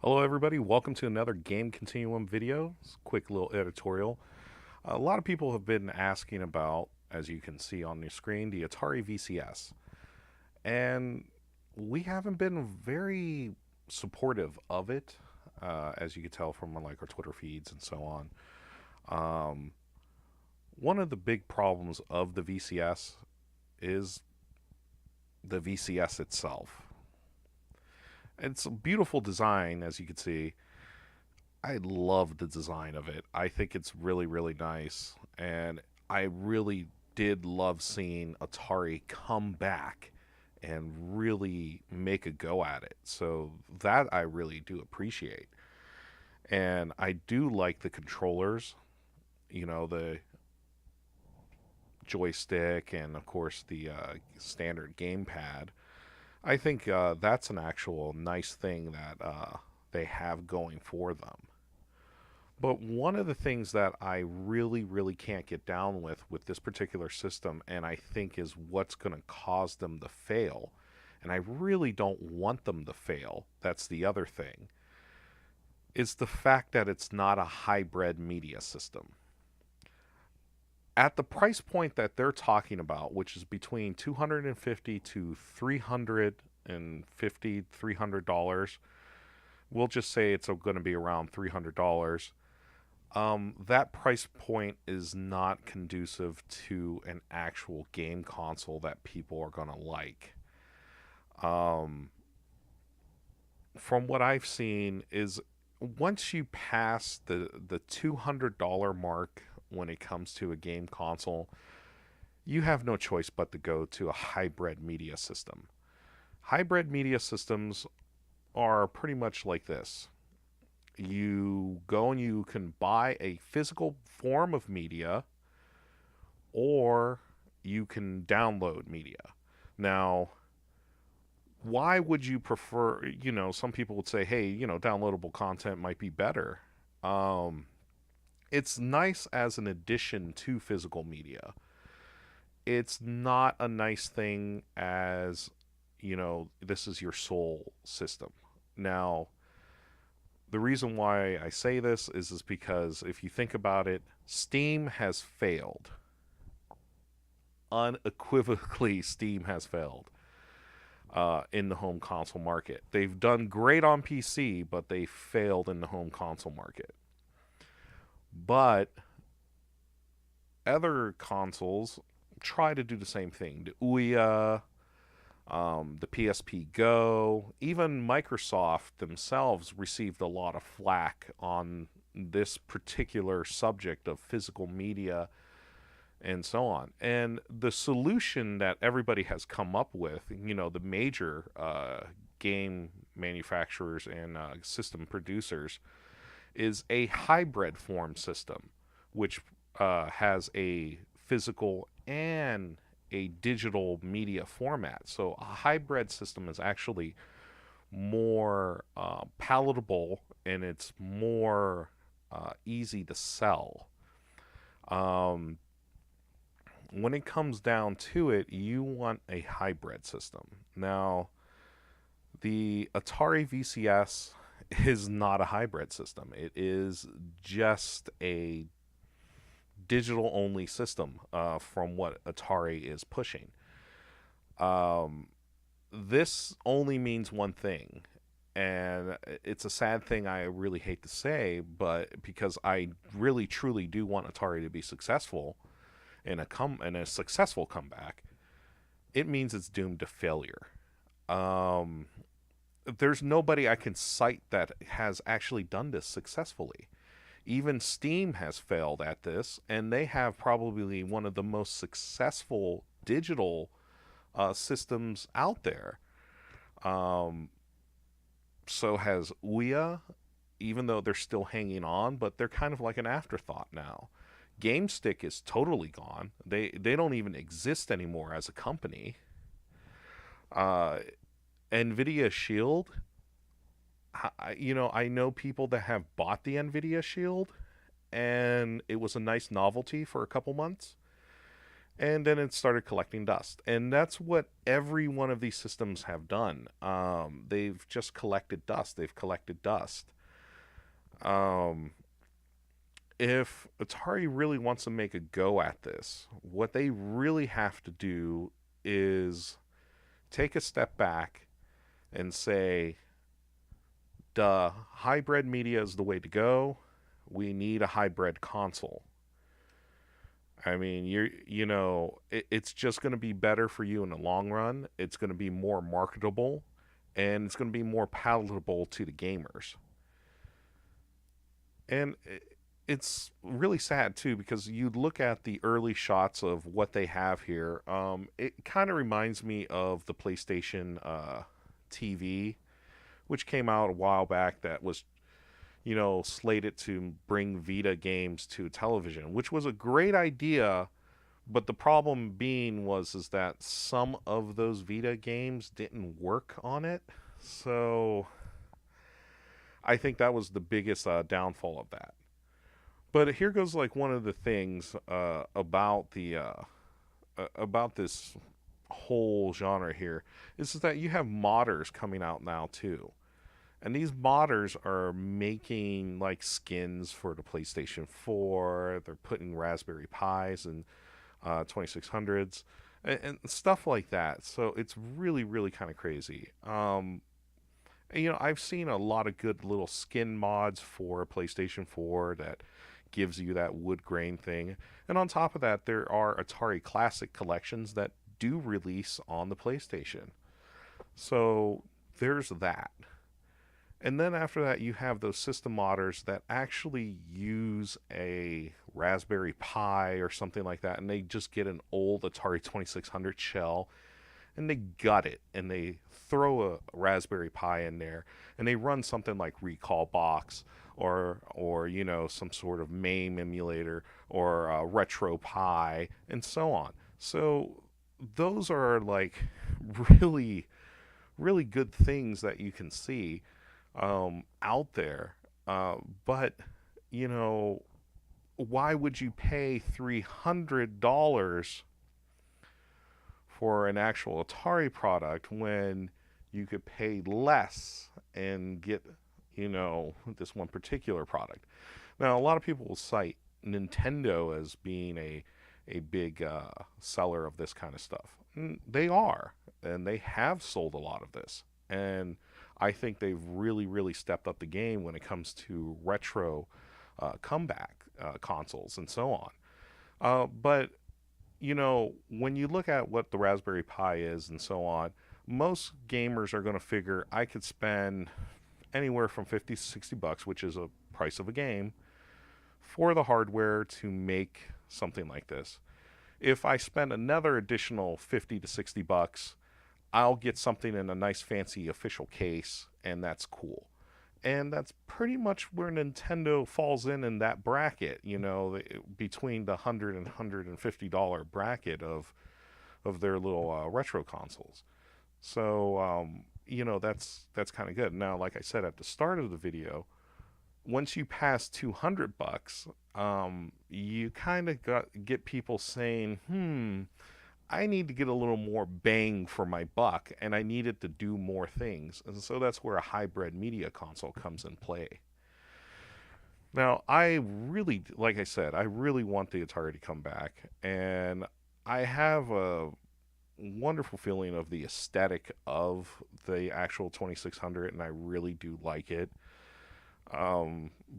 Hello, everybody. Welcome to another Game Continuum video. It's a quick little editorial. A lot of people have been asking about, as you can see on your screen, the Atari VCS. And we haven't been very supportive of it, as you can tell from like our Twitter feeds and so on. Um, One of the big problems of the VCS is the VCS itself. It's a beautiful design, as you can see. I love the design of it. I think it's really, really nice. And I really did love seeing Atari come back and really make a go at it. So that I really do appreciate. And I do like the controllers, the joystick and, of course, the standard gamepad. I think that's an actual nice thing that they have going for them. But one of the things that I really, really can't get down with this particular system, and I think is what's going to cause them to fail, and I really don't want them to fail, that's the other thing, is the fact that it's not a hybrid media system. At the price point that they're talking about, which is between 250 to 350 $300, we'll just say it's going to be around $300. That price point is not conducive to an actual game console that people are going to like. Um, from what I've seen is once you pass the $200 mark when it comes to a game console, you have no choice but to go to a hybrid media system. Hybrid media systems are pretty much like this. You go and you can buy a physical form of media or you can download media. Now, why would you prefer, some people would say, hey, downloadable content might be better. Um, it's nice as an addition to physical media. It's not a nice thing as, this is your sole system. Now, the reason why I say this is because if you think about it, Steam has failed. Unequivocally, Steam has failed in the home console market. They've done great on PC, but they failed in the home console market. But other consoles try to do the same thing. The Ouya, the PSP Go, even Microsoft themselves received a lot of flack on this particular subject of physical media and so on. And the solution that everybody has come up with, the major game manufacturers and system producers, is a hybrid form system, which has a physical and a digital media format. So a hybrid system is actually more palatable and it's more easy to sell. Um, when it comes down to it, you want a hybrid system. Now, the Atari VCS is not a hybrid system. It is just a digital only system from what Atari is pushing. Um, this only means one thing, and it's a sad thing I really hate to say, but because I really truly do want Atari to be successful in a successful comeback, it means it's doomed to failure. Um, there's nobody I can cite that has actually done this successfully. Even Steam has failed at this, and they have probably one of the most successful digital systems out there. Um, so has Ouya, even though they're still hanging on, but they're kind of like an afterthought now. GameStick is totally gone. They don't even exist anymore as a company. Uh, Nvidia Shield, I know people that have bought the Nvidia Shield, and it was a nice novelty for a couple months. and then it started collecting dust. And that's what every one of these systems have done. They've just collected dust. They've collected dust. Um, if Atari really wants to make a go at this, what they really have to do is take a step back and say, duh, hybrid media is the way to go. We need a hybrid console. I mean, it's just going to be better for you in the long run. It's going to be more marketable, and it's going to be more palatable to the gamers. And it's really sad too because you look at the early shots of what they have here. It kind of reminds me of the PlayStation TV, which came out a while back. That was slated to bring Vita games to television, which was a great idea. But the problem being was is that some of those Vita games didn't work on it. So I think that was the biggest downfall of that. But here goes like one of the things about this whole genre here is that you have modders coming out now too. And these modders are making like skins for the PlayStation 4. They're putting Raspberry Pis and 2600s and stuff like that. So it's really, really kind of crazy. I've seen a lot of good little skin mods for PlayStation 4 that gives you that wood grain thing. And on top of that, there are Atari Classic collections that do release on the PlayStation. So there's that. And then after that, you have those system modders that actually use a Raspberry Pi or something like that, and they just get an old Atari 2600 shell and they gut it and they throw a Raspberry Pi in there and they run something like Recall Box or some sort of MAME emulator or Retro Pi and so on. So those are like really really good things that you can see out there. But you know, why would you pay $300 for an actual Atari product when you could pay less and get, this one particular product? Now, a lot of people will cite Nintendo as being a big seller of this kind of stuff. And they are, and they have sold a lot of this. And I think they've really, really stepped up the game when it comes to retro comeback consoles and so on. But when you look at what the Raspberry Pi is and so on, most gamers are going to figure I could spend anywhere from 50 to 60 bucks, which is a price of a game, for the hardware to make something like this. If I spend another additional 50 to 60 bucks, I'll get something in a nice fancy official case, and that's cool. And that's pretty much where Nintendo falls in that bracket, between the $100 and $150 bracket of their little retro consoles. So that's kind of good. Now, like I said at the start of the video, once you pass 200 bucks, you kind of get people saying, I need to get a little more bang for my buck, and I need it to do more things. And so that's where a hybrid media console comes in play. Now, like I said, I really want the Atari to come back, and I have a wonderful feeling of the aesthetic of the actual 2600, and I really do like it.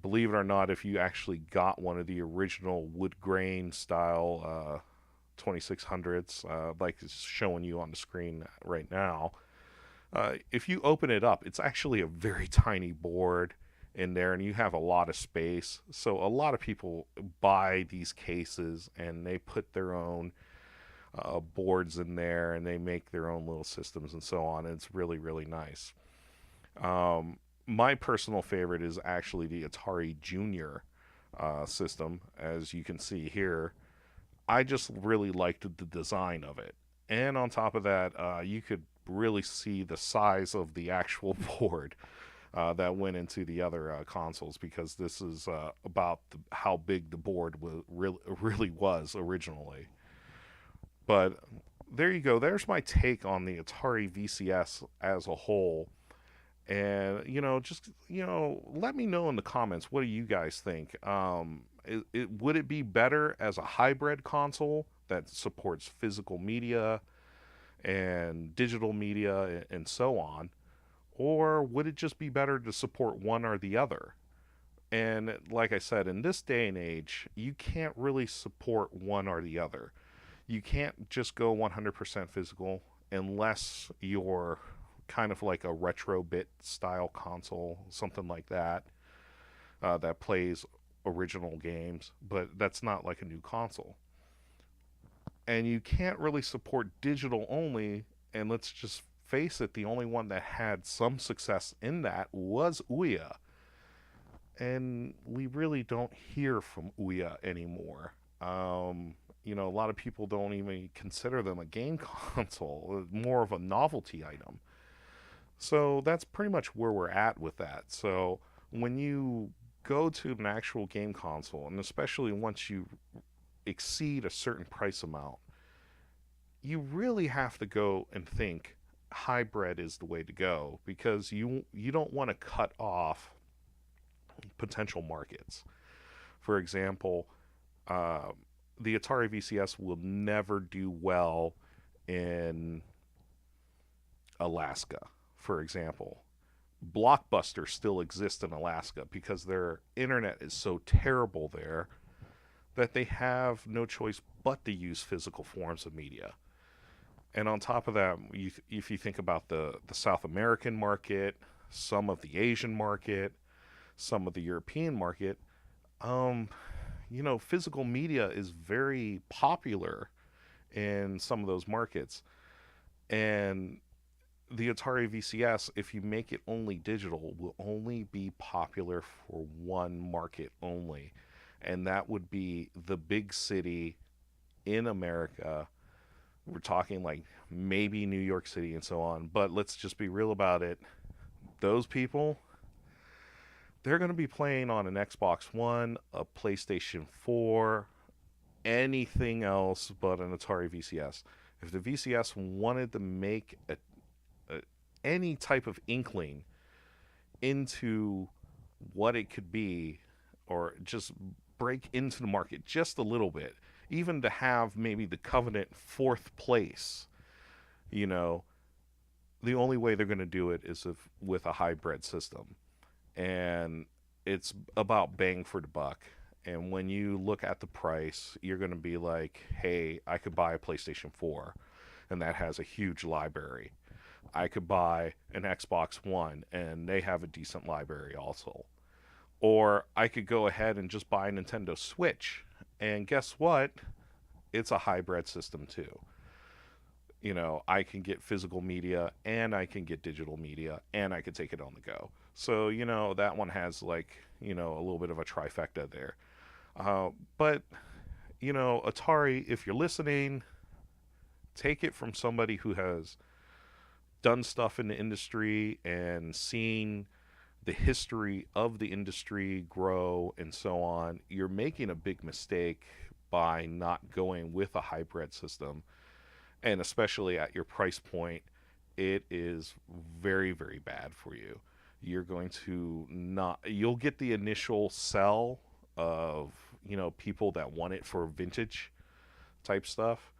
Believe it or not, if you actually got one of the original wood grain style 2600s, like it's showing you on the screen right now, if you open it up, it's actually a very tiny board in there, and you have a lot of space. So a lot of people buy these cases and they put their own boards in there, and they make their own little systems and so on. And it's really, really nice. My personal favorite is actually the Atari Junior system, as you can see here. I just really liked the design of it. And on top of that, you could really see the size of the actual board that went into the other consoles, because this is about how big the board really was originally. But there you go. There's my take on the Atari VCS as a whole. And just let me know in the comments, what do you guys think? Would it be better as a hybrid console that supports physical media and digital media and so on, or would it just be better to support one or the other? And like I said, in this day and age, you can't really support one or the other. You can't just go 100% physical unless you're kind of like a retro bit style console, something like that, that plays original games, but that's not like a new console. And you can't really support digital only, and let's just face it, the only one that had some success in that was Ouya. And we really don't hear from Ouya anymore. A lot of people don't even consider them a game console, more of a novelty item. So that's pretty much where we're at with that. So when you go to an actual game console, and especially once you exceed a certain price amount, you really have to go and think hybrid is the way to go, because you don't want to cut off potential markets. For example, uh, the Atari VCS will never do well in Alaska, for example. Blockbuster still exists in Alaska because their internet is so terrible there that they have no choice but to use physical forms of media. And on top of that, if you think about the South American market, some of the Asian market, some of the European market, um, physical media is very popular in some of those markets. And the Atari VCS, if you make it only digital, will only be popular for one market only. And that would be the big city in America. We're talking like maybe New York City and so on. But let's just be real about it. Those people, they're going to be playing on an Xbox One, a PlayStation 4, anything else but an Atari VCS. If the VCS wanted to make any type of inkling into what it could be, or just break into the market just a little bit, even to have maybe the Covenant fourth place, you know, the only way they're going to do it is with a hybrid system. And it's about bang for the buck. And when you look at the price, you're going to be like, hey, I could buy a PlayStation 4, and that has a huge library. I could buy an Xbox One, and they have a decent library also. Or I could go ahead and just buy a Nintendo Switch. And guess what? It's a hybrid system too. I can get physical media and I can get digital media and I can take it on the go. So, that one has like, a little bit of a trifecta there. But, Atari, if you're listening, take it from somebody who has done stuff in the industry and seen the history of the industry grow and so on. You're making a big mistake by not going with a hybrid system, and especially at your price point, it is very, very bad for you. You're going to not, you'll get the initial sell of, people that want it for vintage type stuff.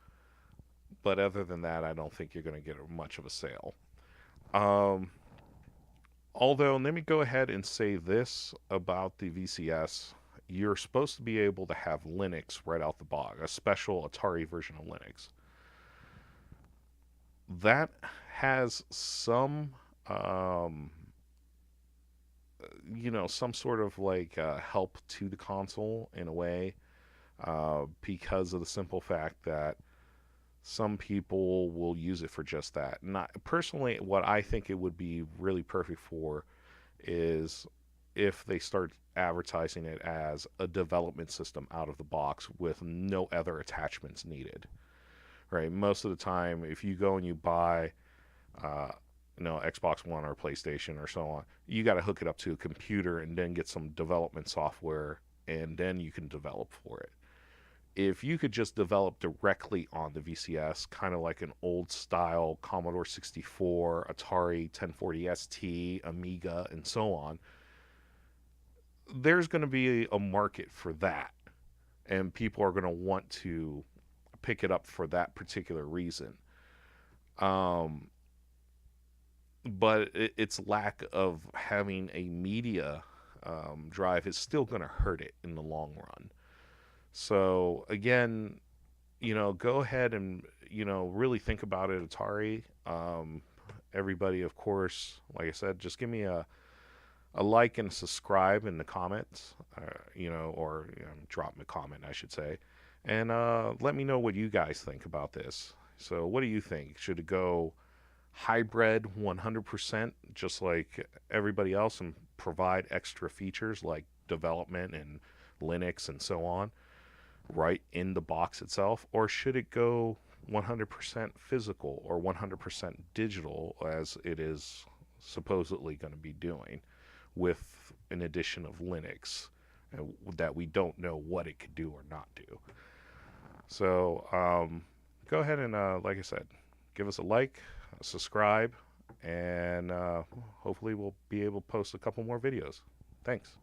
But other than that, I don't think you're going to get much of a sale. Um, Although, let me go ahead and say this about the VCS. You're supposed to be able to have Linux right out the box, a special Atari version of Linux. That has some, some sort of like help to the console in a way, because of the simple fact that some people will use it for just that. Not personally, what I think it would be really perfect for is if they start advertising it as a development system out of the box with no other attachments needed. Right? Most of the time, if you go and you buy, uh, Xbox One or PlayStation or so on, you got to hook it up to a computer and then get some development software, and then you can develop for it. if you could just develop directly on the VCS, kind of like an old style Commodore 64, Atari 1040 ST, Amiga, and so on, there's going to be a market for that. And people are going to want to pick it up for that particular reason. Um, but its lack of having a media drive is still going to hurt it in the long run. So again, go ahead and really think about it, Atari. Everybody, of course, like I said, just give me a like and subscribe in the comments, or drop me a comment, I should say, and let me know what you guys think about this. So, what do you think? Should it go hybrid 100%, just like everybody else, and provide extra features like development and Linux and so on, right in the box itself? Or should it go 100% physical or 100% digital, as it is supposedly going to be doing, with an addition of Linux that we don't know what it could do or not do? So go ahead and, like I said, give us a like, subscribe, and hopefully we'll be able to post a couple more videos. Thanks.